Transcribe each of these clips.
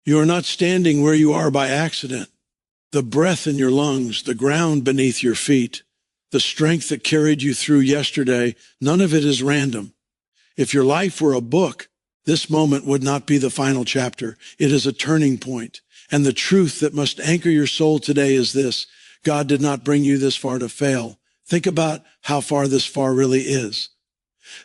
You are not standing where you are by accident. The breath in your lungs, the ground beneath your feet, the strength that carried you through yesterday, none of it is random. If your life were a book, this moment would not be the final chapter. It is a turning point. And the truth that must anchor your soul today is this: God did not bring you this far to fail. Think about how far this far really is.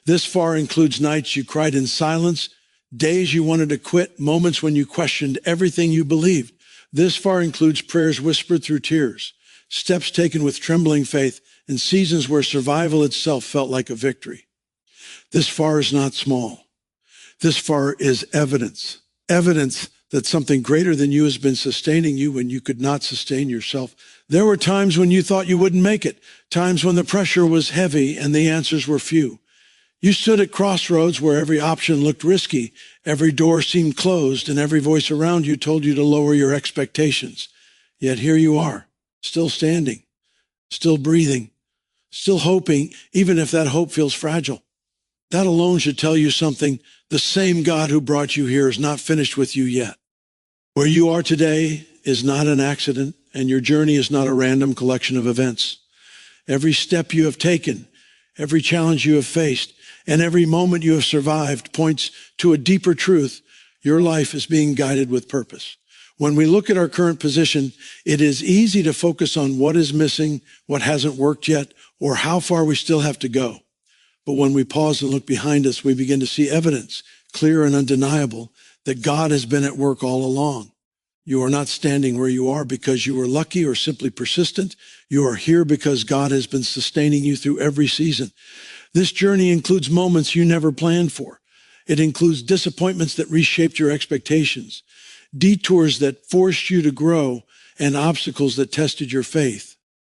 This far includes nights you cried in silence, days you wanted to quit, moments when you questioned everything you believed. This far includes prayers whispered through tears, steps taken with trembling faith, and seasons where survival itself felt like a victory. This far is not small. This far is evidence that something greater than you has been sustaining you when you could not sustain yourself. There were times when you thought you wouldn't make it, times when the pressure was heavy and the answers were few. You stood at crossroads where every option looked risky, every door seemed closed, and every voice around you told you to lower your expectations. Yet here you are, still standing, still breathing, still hoping, even if that hope feels fragile. That alone should tell you something. The same God who brought you here is not finished with you yet. Where you are today is not an accident, and your journey is not a random collection of events. Every step you have taken, every challenge you have faced, and every moment you have survived points to a deeper truth. Your life is being guided with purpose. When we look at our current position, it is easy to focus on what is missing, what hasn't worked yet, or how far we still have to go. But when we pause and look behind us, we begin to see evidence, clear and undeniable, that God has been at work all along. You are not standing where you are because you were lucky or simply persistent. You are here because God has been sustaining you through every season. This journey includes moments you never planned for. It includes disappointments that reshaped your expectations, detours that forced you to grow, and obstacles that tested your faith.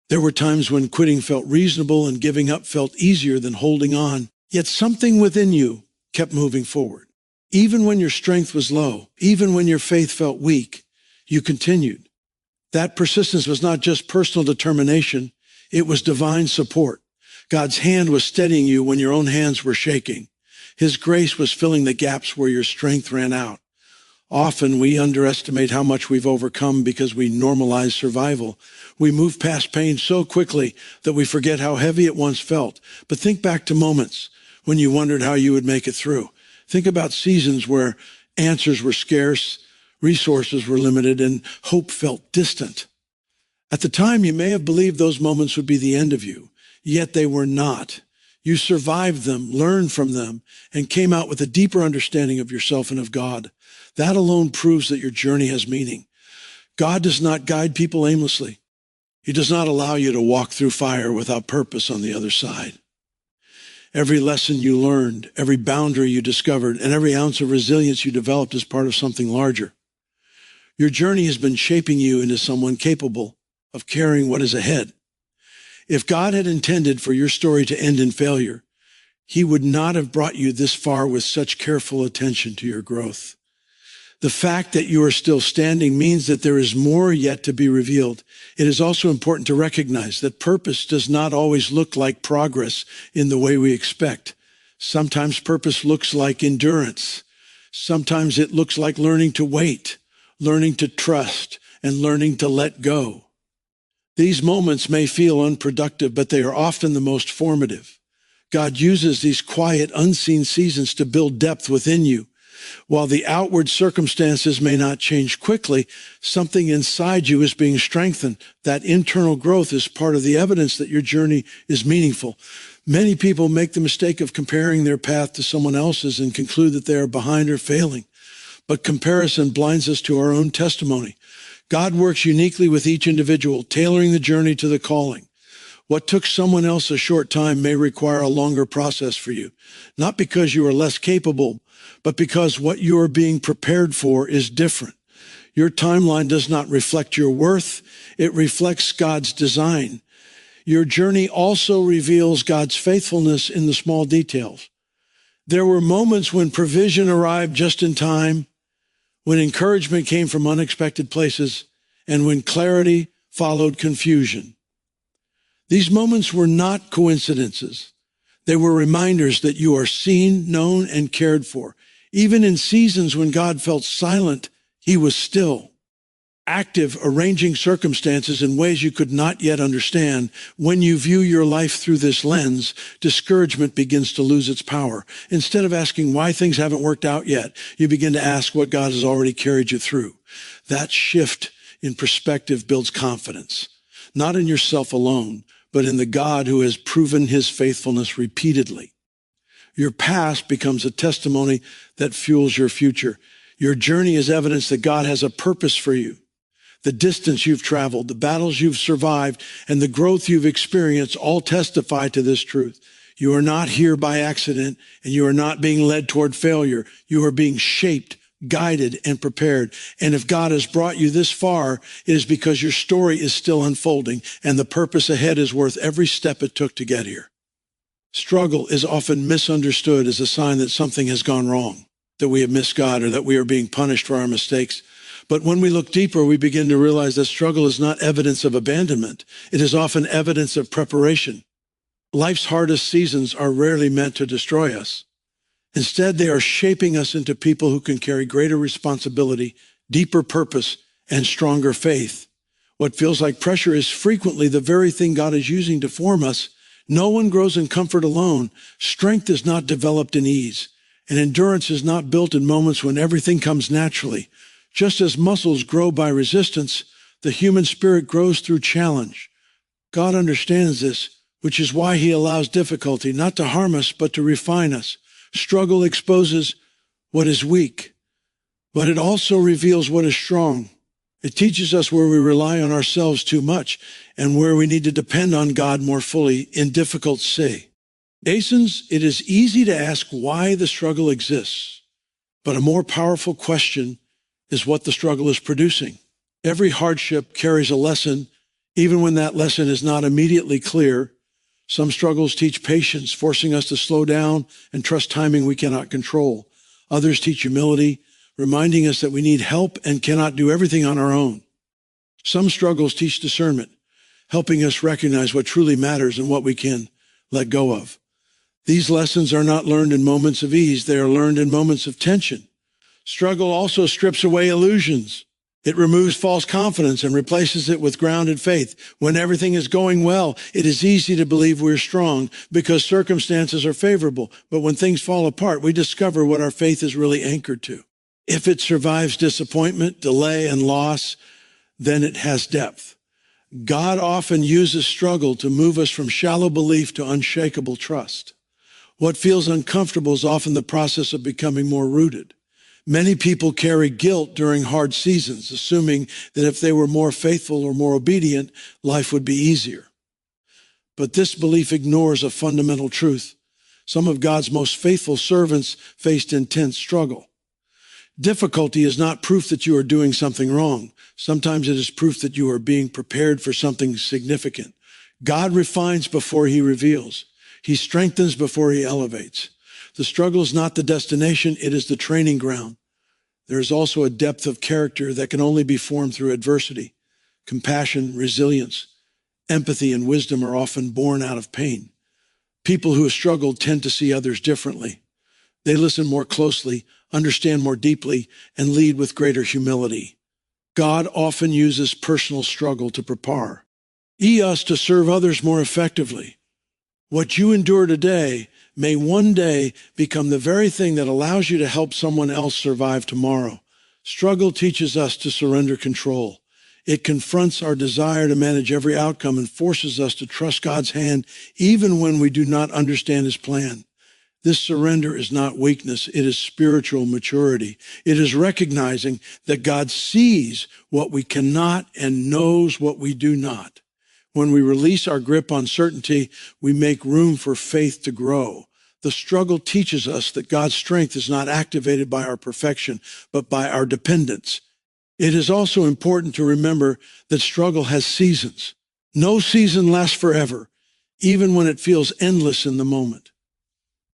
There were times when quitting felt reasonable and giving up felt easier than holding on. Yet something within you kept moving forward. Even when your strength was low, even when your faith felt weak, you continued. That persistence was not just personal determination, it was divine support. God's hand was steadying you when your own hands were shaking. His grace was filling the gaps where your strength ran out. Often we underestimate how much we've overcome because we normalize survival. We move past pain so quickly that we forget how heavy it once felt. But think back to moments when you wondered how you would make it through. Think about seasons where answers were scarce, resources were limited, and hope felt distant. At the time, you may have believed those moments would be the end of you, yet they were not. You survived them, learned from them, and came out with a deeper understanding of yourself and of God. That alone proves that your journey has meaning. God does not guide people aimlessly. He does not allow you to walk through fire without purpose on the other side. Every lesson you learned, every boundary you discovered, and every ounce of resilience you developed is part of something larger. Your journey has been shaping you into someone capable of carrying what is ahead. If God had intended for your story to end in failure, He would not have brought you this far with such careful attention to your growth. The fact that you are still standing means that there is more yet to be revealed. It is also important to recognize that purpose does not always look like progress in the way we expect. Sometimes purpose looks like endurance. Sometimes it looks like learning to wait, learning to trust, and learning to let go. These moments may feel unproductive, but they are often the most formative. God uses these quiet, unseen seasons to build depth within you. While the outward circumstances may not change quickly, something inside you is being strengthened. That internal growth is part of the evidence that your journey is meaningful. Many people make the mistake of comparing their path to someone else's and conclude that they are behind or failing. But comparison blinds us to our own testimony. God works uniquely with each individual, tailoring the journey to the calling. What took someone else a short time may require a longer process for you, not because you are less capable, but because what you are being prepared for is different. Your timeline does not reflect your worth. It reflects God's design. Your journey also reveals God's faithfulness in the small details. There were moments when provision arrived just in time, when encouragement came from unexpected places, and when clarity followed confusion. These moments were not coincidences. They were reminders that you are seen, known, and cared for. Even in seasons when God felt silent, He was still, active, arranging circumstances in ways you could not yet understand. When you view your life through this lens, discouragement begins to lose its power. Instead of asking why things haven't worked out yet, you begin to ask what God has already carried you through. That shift in perspective builds confidence, not in yourself alone, but in the God who has proven his faithfulness repeatedly. Your past becomes a testimony that fuels your future. Your journey is evidence that God has a purpose for you. The distance you've traveled, the battles you've survived, and the growth you've experienced all testify to this truth. You are not here by accident, and you are not being led toward failure. You are being shaped, guided, and prepared. And if God has brought you this far, it is because your story is still unfolding, and the purpose ahead is worth every step it took to get here. Struggle is often misunderstood as a sign that something has gone wrong, that we have missed God, or that we are being punished for our mistakes. But when we look deeper, we begin to realize that struggle is not evidence of abandonment. It is often evidence of preparation. Life's hardest seasons are rarely meant to destroy us. Instead, they are shaping us into people who can carry greater responsibility, deeper purpose, and stronger faith. What feels like pressure is frequently the very thing God is using to form us. No one grows in comfort alone. Strength is not developed in ease, and endurance is not built in moments when everything comes naturally. Just as muscles grow by resistance, the human spirit grows through challenge. God understands this, which is why he allows difficulty, not to harm us, but to refine us. Struggle exposes what is weak, but it also reveals what is strong. It teaches us where we rely on ourselves too much and where we need to depend on God more fully in difficult seasons. It is easy to ask why the struggle exists, but a more powerful question is what the struggle is producing. Every hardship carries a lesson, even when that lesson is not immediately clear. Some struggles teach patience, forcing us to slow down and trust timing we cannot control. Others teach humility, reminding us that we need help and cannot do everything on our own. Some struggles teach discernment, helping us recognize what truly matters and what we can let go of. These lessons are not learned in moments of ease. They are learned in moments of tension. Struggle also strips away illusions. It removes false confidence and replaces it with grounded faith. When everything is going well, it is easy to believe we're strong because circumstances are favorable. But when things fall apart, we discover what our faith is really anchored to. If it survives disappointment, delay, and loss, then it has depth. God often uses struggle to move us from shallow belief to unshakable trust. What feels uncomfortable is often the process of becoming more rooted. Many people carry guilt during hard seasons, assuming that if they were more faithful or more obedient, life would be easier. But this belief ignores a fundamental truth. Some of God's most faithful servants faced intense struggle. Difficulty is not proof that you are doing something wrong. Sometimes it is proof that you are being prepared for something significant. God refines before he reveals. He strengthens before he elevates. The struggle is not the destination, it is the training ground. There is also a depth of character that can only be formed through adversity. Compassion, resilience, empathy, and wisdom are often born out of pain. People who have struggled tend to see others differently. They listen more closely, understand more deeply, and lead with greater humility. God often uses personal struggle to prepare us to serve others more effectively. What you endure today may one day become the very thing that allows you to help someone else survive tomorrow. Struggle teaches us to surrender control. It confronts our desire to manage every outcome and forces us to trust God's hand even when we do not understand his plan. This surrender is not weakness, it is spiritual maturity. It is recognizing that God sees what we cannot and knows what we do not. When we release our grip on certainty, we make room for faith to grow. The struggle teaches us that God's strength is not activated by our perfection, but by our dependence. It is also important to remember that struggle has seasons. No season lasts forever, even when it feels endless in the moment.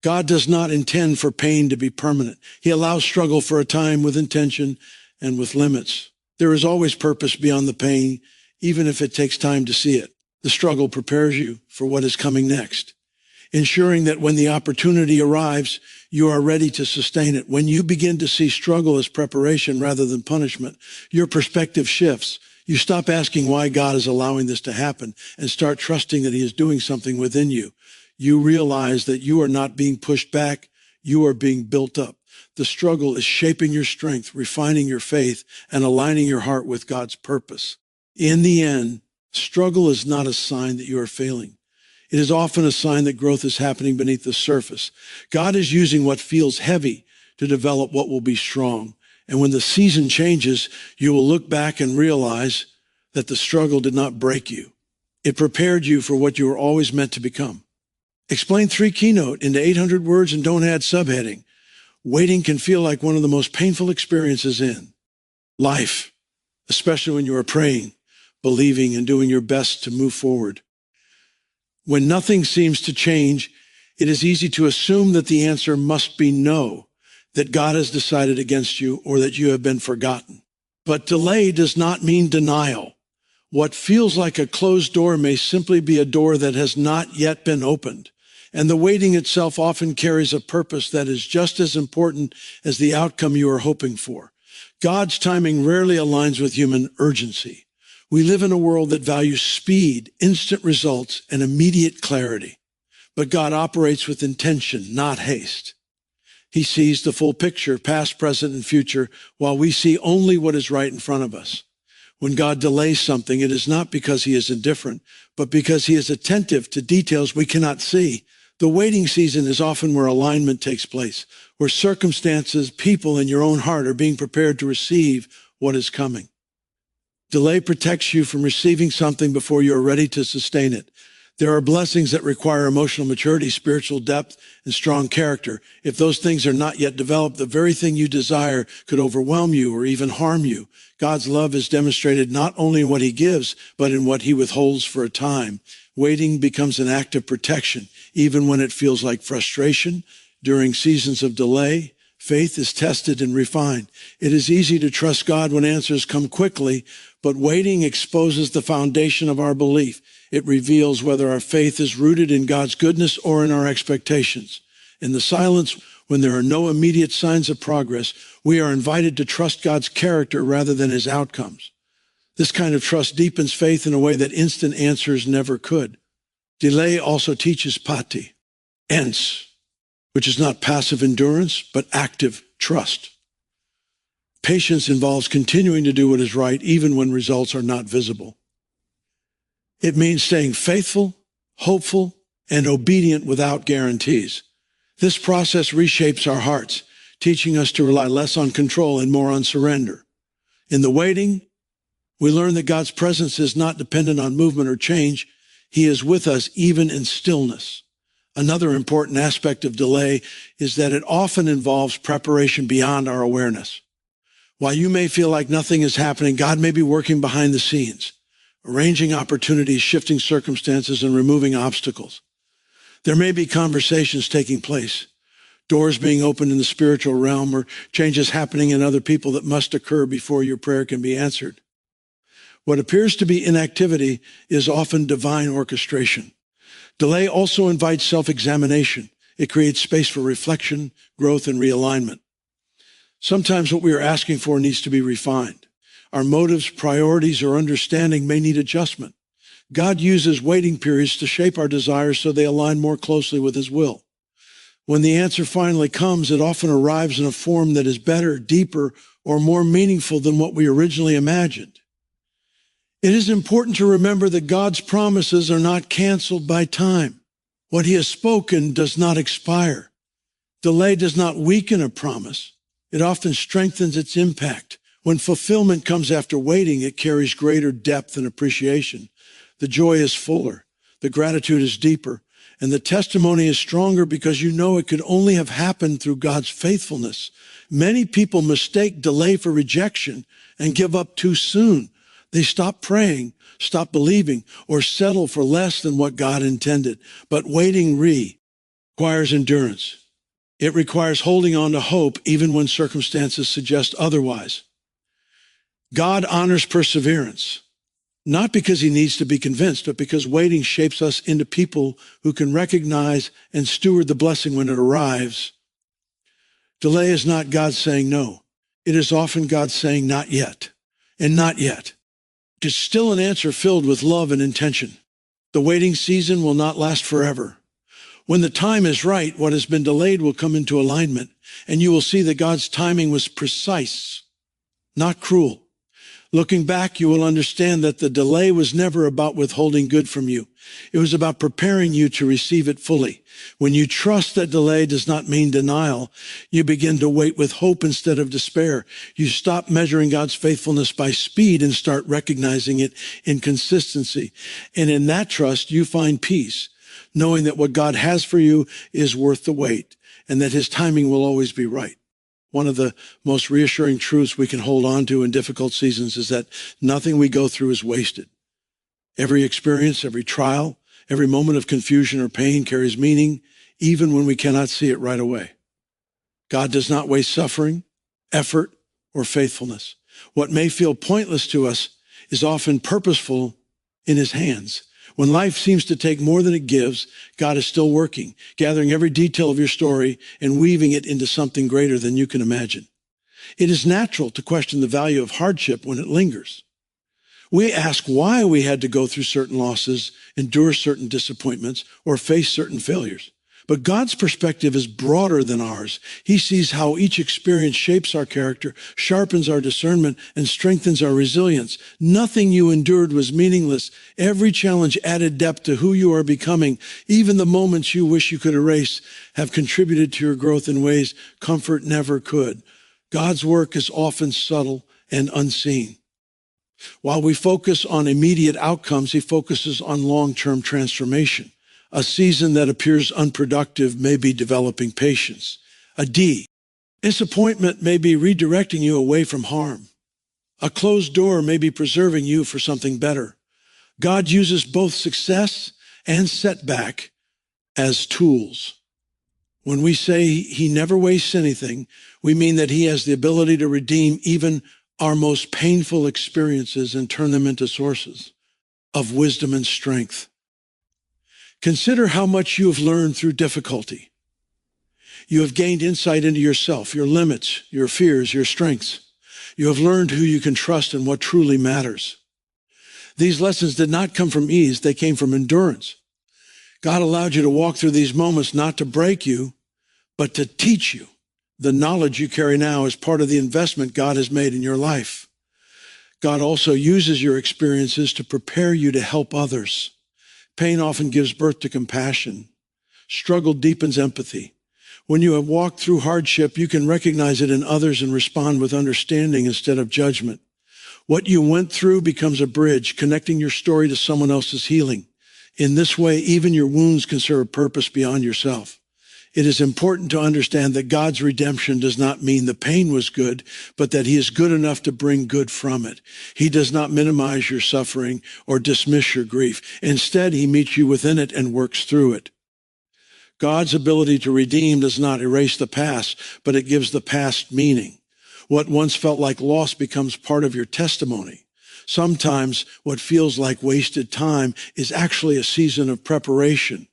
God does not intend for pain to be permanent. He allows struggle for a time with intention and with limits. There is always purpose beyond the pain, even if it takes time to see it. The struggle prepares you for what is coming next. ensuring that when the opportunity arrives, you are ready to sustain it. When you begin to see struggle as preparation rather than punishment, your perspective shifts. You stop asking why God is allowing this to happen and start trusting that he is doing something within you. You realize that you are not being pushed back. You are being built up. The struggle is shaping your strength, refining your faith, and aligning your heart with God's purpose. In the end, struggle is not a sign that you are failing. It is often a sign that growth is happening beneath the surface. God is using what feels heavy to develop what will be strong. And when the season changes, you will look back and realize that the struggle did not break you. It prepared you for what you were always meant to become. Explain 3 keynote into 800 words and don't add subheading. Waiting can feel like one of the most painful experiences in life, especially when you are praying, believing, and doing your best to move forward. When nothing seems to change, it is easy to assume that the answer must be no, that God has decided against you or that you have been forgotten. But delay does not mean denial. What feels like a closed door may simply be a door that has not yet been opened. And the waiting itself often carries a purpose that is just as important as the outcome you are hoping for. God's timing rarely aligns with human urgency. We live in a world that values speed, instant results, and immediate clarity. But God operates with intention, not haste. He sees the full picture, past, present, and future, while we see only what is right in front of us. When God delays something, it is not because he is indifferent, but because he is attentive to details we cannot see. The waiting season is often where alignment takes place, where circumstances, people, and your own heart are being prepared to receive what is coming. Delay protects you from receiving something before you are ready to sustain it. There are blessings that require emotional maturity, spiritual depth, and strong character. If those things are not yet developed, the very thing you desire could overwhelm you or even harm you. God's love is demonstrated not only in what he gives, but in what he withholds for a time. Waiting becomes an act of protection, even when it feels like frustration. During seasons of delay, faith is tested and refined. It is easy to trust God when answers come quickly, but waiting exposes the foundation of our belief. It reveals whether our faith is rooted in God's goodness or in our expectations. In the silence, when there are no immediate signs of progress, we are invited to trust God's character rather than his outcomes. This kind of trust deepens faith in a way that instant answers never could. Delay also teaches pati, ens, which is not passive endurance, but active trust. Patience involves continuing to do what is right, even when results are not visible. It means staying faithful, hopeful, and obedient without guarantees. This process reshapes our hearts, teaching us to rely less on control and more on surrender. In the waiting, we learn that God's presence is not dependent on movement or change. He is with us even in stillness. Another important aspect of delay is that it often involves preparation beyond our awareness. While you may feel like nothing is happening, God may be working behind the scenes, arranging opportunities, shifting circumstances, and removing obstacles. There may be conversations taking place, doors being opened in the spiritual realm, or changes happening in other people that must occur before your prayer can be answered. What appears to be inactivity is often divine orchestration. Delay also invites self-examination. It creates space for reflection, growth, and realignment. Sometimes what we are asking for needs to be refined. Our motives, priorities, or understanding may need adjustment. God uses waiting periods to shape our desires so they align more closely with his will. When the answer finally comes, it often arrives in a form that is better, deeper, or more meaningful than what we originally imagined. It is important to remember that God's promises are not canceled by time. What he has spoken does not expire. Delay does not weaken a promise. It often strengthens its impact. When fulfillment comes after waiting, it carries greater depth and appreciation. The joy is fuller, the gratitude is deeper, and the testimony is stronger because you know it could only have happened through God's faithfulness. Many people mistake delay for rejection and give up too soon. They stop praying, stop believing, or settle for less than what God intended. But waiting requires endurance. It requires holding on to hope even when circumstances suggest otherwise. God honors perseverance. Not because he needs to be convinced, but because waiting shapes us into people who can recognize and steward the blessing when it arrives. Delay is not God saying no. It is often God saying not yet, and not yet. It is still an answer filled with love and intention. The waiting season will not last forever. When the time is right, what has been delayed will come into alignment, and you will see that God's timing was precise, not cruel. Looking back, you will understand that the delay was never about withholding good from you. It was about preparing you to receive it fully. When you trust that delay does not mean denial, you begin to wait with hope instead of despair. You stop measuring God's faithfulness by speed and start recognizing it in consistency. And in that trust, you find peace, knowing that what God has for you is worth the wait and that his timing will always be right. One of the most reassuring truths we can hold on to in difficult seasons is that nothing we go through is wasted. Every experience, every trial, every moment of confusion or pain carries meaning, even when we cannot see it right away. God does not waste suffering, effort, or faithfulness. What may feel pointless to us is often purposeful in his hands. When life seems to take more than it gives, God is still working, gathering every detail of your story and weaving it into something greater than you can imagine. It is natural to question the value of hardship when it lingers. We ask why we had to go through certain losses, endure certain disappointments, or face certain failures. But God's perspective is broader than ours. He sees how each experience shapes our character, sharpens our discernment, and strengthens our resilience. Nothing you endured was meaningless. Every challenge added depth to who you are becoming. Even the moments you wish you could erase have contributed to your growth in ways comfort never could. God's work is often subtle and unseen. While we focus on immediate outcomes, he focuses on long-term transformation. A season that appears unproductive may be developing patience. A D. Disappointment may be redirecting you away from harm. A closed door may be preserving you for something better. God uses both success and setback as tools. When we say he never wastes anything, we mean that he has the ability to redeem even our most painful experiences and turn them into sources of wisdom and strength. Consider how much you have learned through difficulty. You have gained insight into yourself, your limits, your fears, your strengths. You have learned who you can trust and what truly matters. These lessons did not come from ease, they came from endurance. God allowed you to walk through these moments not to break you, but to teach you. The knowledge you carry now is part of the investment God has made in your life. God also uses your experiences to prepare you to help others. Pain often gives birth to compassion. Struggle deepens empathy. When you have walked through hardship, you can recognize it in others and respond with understanding instead of judgment. What you went through becomes a bridge, connecting your story to someone else's healing. In this way, even your wounds can serve a purpose beyond yourself. It is important to understand that God's redemption does not mean the pain was good, but that he is good enough to bring good from it. He does not minimize your suffering or dismiss your grief. Instead, he meets you within it and works through it. God's ability to redeem does not erase the past, but it gives the past meaning. What once felt like loss becomes part of your testimony. Sometimes what feels like wasted time is actually a season of preparation,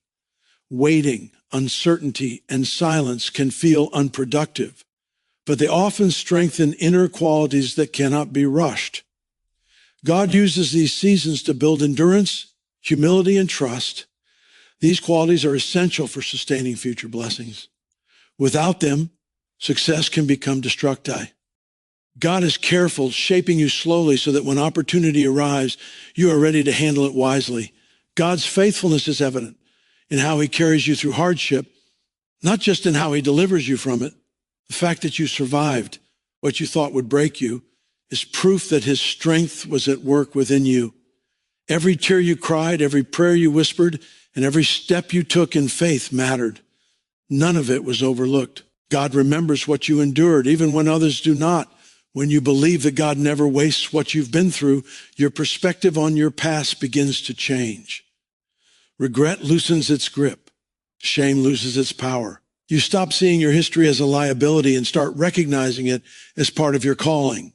waiting. Uncertainty and silence can feel unproductive, but they often strengthen inner qualities that cannot be rushed. God uses these seasons to build endurance, humility, and trust. These qualities are essential for sustaining future blessings. Without them, success can become destructi. God is careful, shaping you slowly so that when opportunity arrives, you are ready to handle it wisely. God's faithfulness is evident in how he carries you through hardship, not just in how he delivers you from it. The fact that you survived what you thought would break you is proof that his strength was at work within you. Every tear you cried, every prayer you whispered, and every step you took in faith mattered. None of it was overlooked. God remembers what you endured, even when others do not. When you believe that God never wastes what you've been through, your perspective on your past begins to change. Regret loosens its grip. Shame loses its power. You stop seeing your history as a liability and start recognizing it as part of your calling.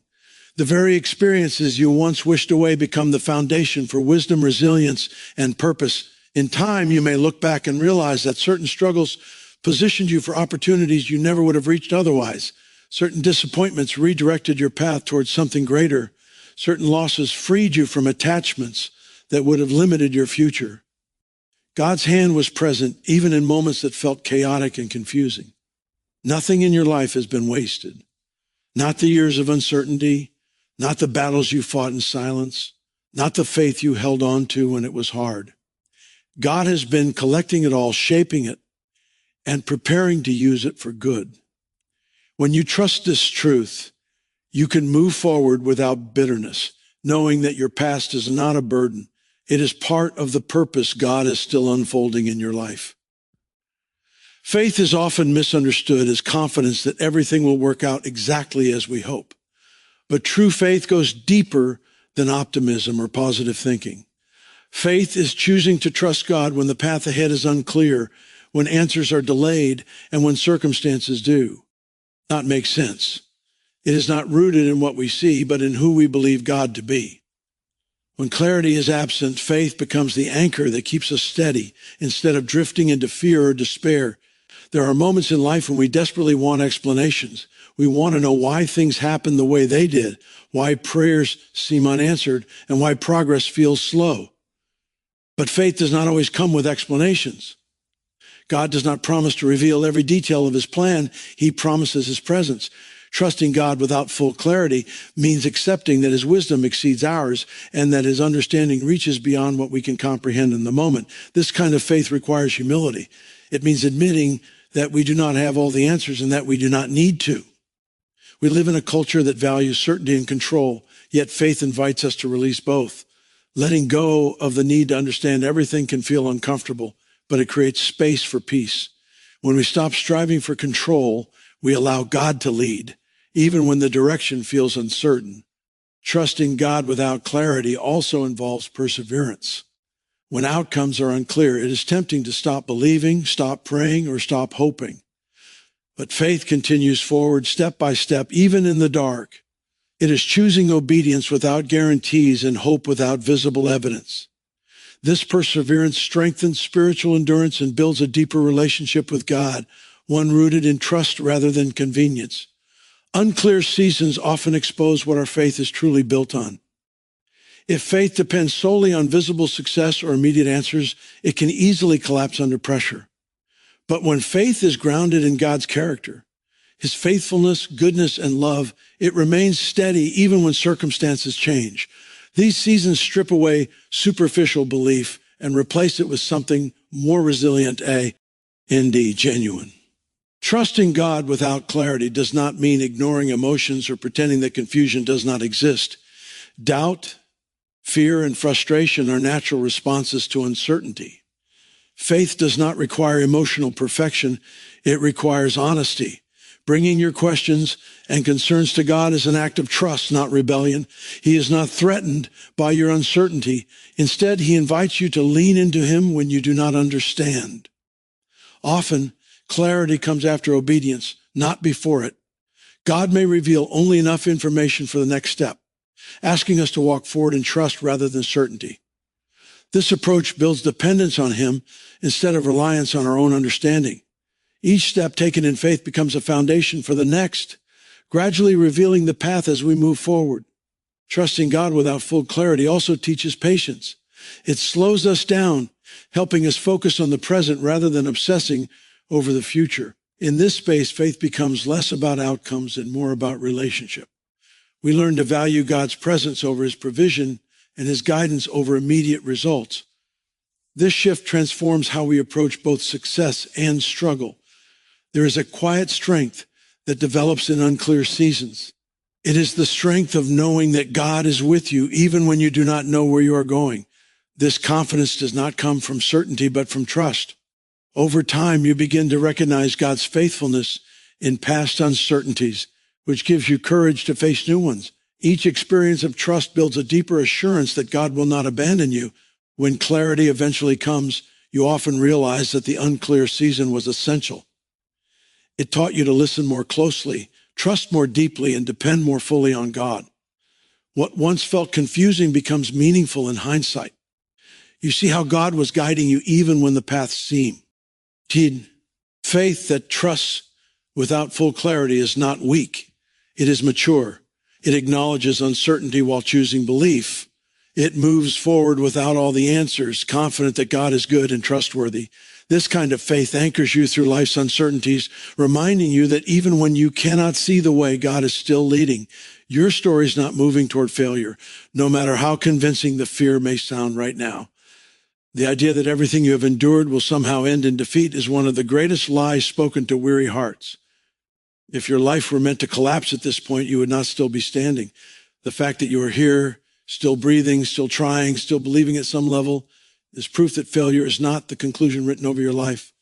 The very experiences you once wished away become the foundation for wisdom, resilience, and purpose. In time, you may look back and realize that certain struggles positioned you for opportunities you never would have reached otherwise. Certain disappointments redirected your path towards something greater. Certain losses freed you from attachments that would have limited your future. God's hand was present even in moments that felt chaotic and confusing. Nothing in your life has been wasted. Not the years of uncertainty, not the battles you fought in silence, not the faith you held on to when it was hard. God has been collecting it all, shaping it, and preparing to use it for good. When you trust this truth, you can move forward without bitterness, knowing that your past is not a burden. It is part of the purpose God is still unfolding in your life. Faith is often misunderstood as confidence that everything will work out exactly as we hope. But true faith goes deeper than optimism or positive thinking. Faith is choosing to trust God when the path ahead is unclear, when answers are delayed, and when circumstances do not make sense. It is not rooted in what we see, but in who we believe God to be. When clarity is absent, faith becomes the anchor that keeps us steady instead of drifting into fear or despair. There are moments in life when we desperately want explanations. We want to know why things happen the way they did, why prayers seem unanswered, and why progress feels slow. But faith does not always come with explanations. God does not promise to reveal every detail of his plan. He promises his presence. Trusting God without full clarity means accepting that his wisdom exceeds ours and that his understanding reaches beyond what we can comprehend in the moment. This kind of faith requires humility. It means admitting that we do not have all the answers and that we do not need to. We live in a culture that values certainty and control, yet faith invites us to release both. Letting go of the need to understand everything can feel uncomfortable, but it creates space for peace. When we stop striving for control, we allow God to lead, even when the direction feels uncertain. Trusting God without clarity also involves perseverance. When outcomes are unclear, it is tempting to stop believing, stop praying, or stop hoping. But faith continues forward step by step, even in the dark. It is choosing obedience without guarantees and hope without visible evidence. This perseverance strengthens spiritual endurance and builds a deeper relationship with God, one rooted in trust rather than convenience. Unclear seasons often expose what our faith is truly built on. If faith depends solely on visible success or immediate answers, it can easily collapse under pressure. But when faith is grounded in God's character, his faithfulness, goodness, and love, it remains steady even when circumstances change. These seasons strip away superficial belief and replace it with something more resilient, genuine. Trusting God without clarity does not mean ignoring emotions or pretending that confusion does not exist. Doubt, fear, and frustration are natural responses to uncertainty. Faith does not require emotional perfection. It requires honesty. Bringing your questions and concerns to God is an act of trust, not rebellion. He is not threatened by your uncertainty. Instead, he invites you to lean into him when you do not understand. Often, clarity comes after obedience, not before it. God may reveal only enough information for the next step, asking us to walk forward in trust rather than certainty. This approach builds dependence on him instead of reliance on our own understanding. Each step taken in faith becomes a foundation for the next, gradually revealing the path as we move forward. Trusting God without full clarity also teaches patience. It slows us down, helping us focus on the present rather than obsessing over the future. In this space, faith becomes less about outcomes and more about relationship. We learn to value God's presence over his provision and his guidance over immediate results. This shift transforms how we approach both success and struggle. There is a quiet strength that develops in unclear seasons. It is the strength of knowing that God is with you even when you do not know where you are going. This confidence does not come from certainty, but from trust. Over time, you begin to recognize God's faithfulness in past uncertainties, which gives you courage to face new ones. Each experience of trust builds a deeper assurance that God will not abandon you. When clarity eventually comes, you often realize that the unclear season was essential. It taught you to listen more closely, trust more deeply, and depend more fully on God. What once felt confusing becomes meaningful in hindsight. You see how God was guiding you even when the path seemed. Faith that trusts without full clarity is not weak. It is mature. It acknowledges uncertainty while choosing belief. It moves forward without all the answers, confident that God is good and trustworthy. This kind of faith anchors you through life's uncertainties, reminding you that even when you cannot see the way, God is still leading. Your story is not moving toward failure, no matter how convincing the fear may sound right now. The idea that everything you have endured will somehow end in defeat is one of the greatest lies spoken to weary hearts. If your life were meant to collapse at this point, you would not still be standing. The fact that you are here, still breathing, still trying, still believing at some level, is proof that failure is not the conclusion written over your life.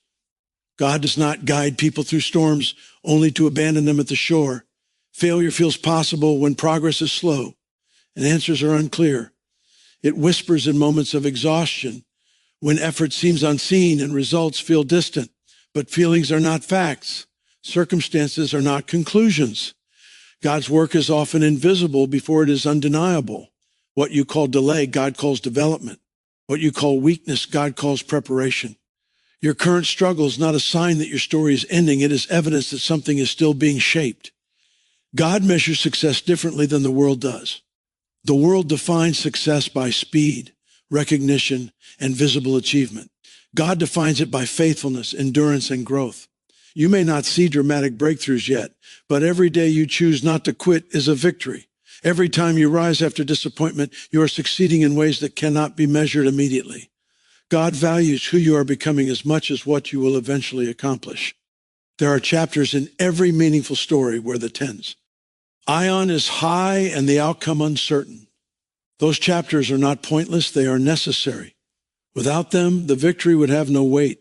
God does not guide people through storms only to abandon them at the shore. Failure feels possible when progress is slow and answers are unclear. It whispers in moments of exhaustion, when effort seems unseen and results feel distant. But feelings are not facts. Circumstances are not conclusions. God's work is often invisible before it is undeniable. What you call delay, God calls development. What you call weakness, God calls preparation. Your current struggle is not a sign that your story is ending. It is evidence that something is still being shaped. God measures success differently than the world does. The world defines success by speed, recognition, and visible achievement. God defines it by faithfulness, endurance, and growth. You may not see dramatic breakthroughs yet, but every day you choose not to quit is a victory. Every time you rise after disappointment, you are succeeding in ways that cannot be measured immediately. God values who you are becoming as much as what you will eventually accomplish. There are chapters in every meaningful story where the tense ion is high and the outcome uncertain. Those chapters are not pointless, they are necessary. Without them, the victory would have no weight.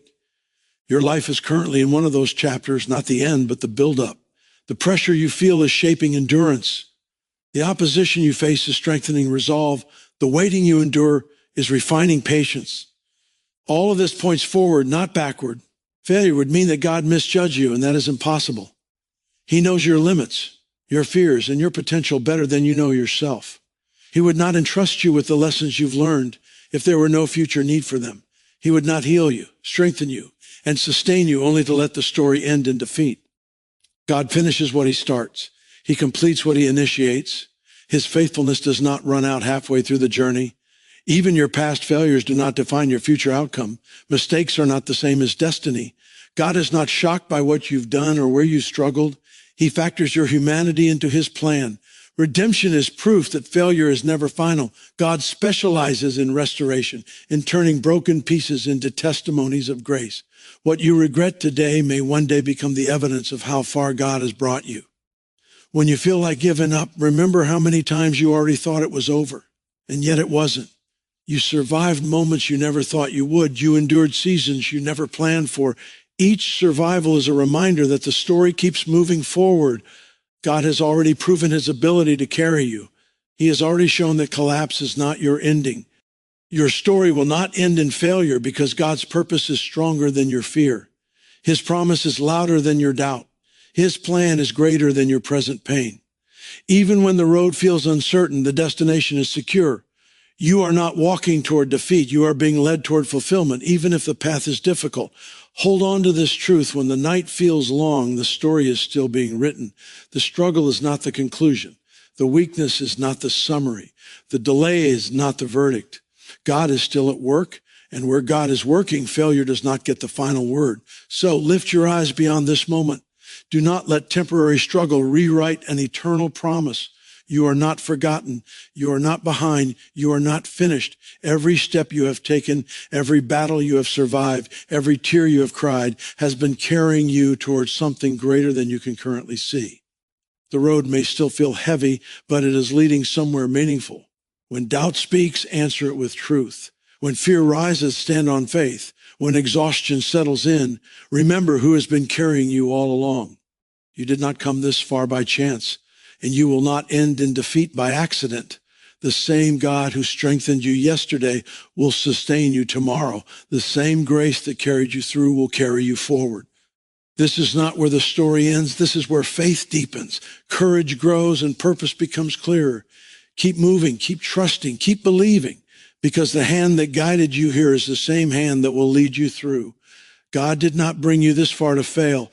Your life is currently in one of those chapters, not the end, but the buildup. The pressure you feel is shaping endurance. The opposition you face is strengthening resolve. The waiting you endure is refining patience. All of this points forward, not backward. Failure would mean that God misjudged you, and that is impossible. He knows your limits, your fears, and your potential better than you know yourself. He would not entrust you with the lessons you've learned if there were no future need for them. He would not heal you, strengthen you, and sustain you only to let the story end in defeat. God finishes what he starts. He completes what he initiates. His faithfulness does not run out halfway through the journey. Even your past failures do not define your future outcome. Mistakes are not the same as destiny. God is not shocked by what you've done or where you struggled. He factors your humanity into his plan. Redemption is proof that failure is never final. God specializes in restoration, in turning broken pieces into testimonies of grace. What you regret today may one day become the evidence of how far God has brought you. When you feel like giving up, remember how many times you already thought it was over, and yet it wasn't. You survived moments you never thought you would. You endured seasons you never planned for. Each survival is a reminder that the story keeps moving forward. God has already proven his ability to carry you. He has already shown that collapse is not your ending. Your story will not end in failure because God's purpose is stronger than your fear. His promise is louder than your doubt. His plan is greater than your present pain. Even when the road feels uncertain, the destination is secure. You are not walking toward defeat. You are being led toward fulfillment, even if the path is difficult. Hold on to this truth. When the night feels long, the story is still being written. The struggle is not the conclusion. The weakness is not the summary. The delay is not the verdict. God is still at work, and where God is working, failure does not get the final word. So lift your eyes beyond this moment. Do not let temporary struggle rewrite an eternal promise. You are not forgotten. You are not behind. You are not finished. Every step you have taken, every battle you have survived, every tear you have cried has been carrying you towards something greater than you can currently see. The road may still feel heavy, but it is leading somewhere meaningful. When doubt speaks, answer it with truth. When fear rises, stand on faith. When exhaustion settles in, remember who has been carrying you all along. You did not come this far by chance, and you will not end in defeat by accident. The same God who strengthened you yesterday will sustain you tomorrow. The same grace that carried you through will carry you forward. This is not where the story ends. This is where faith deepens, courage grows, and purpose becomes clearer. Keep moving, keep trusting, keep believing, because the hand that guided you here is the same hand that will lead you through. God did not bring you this far to fail.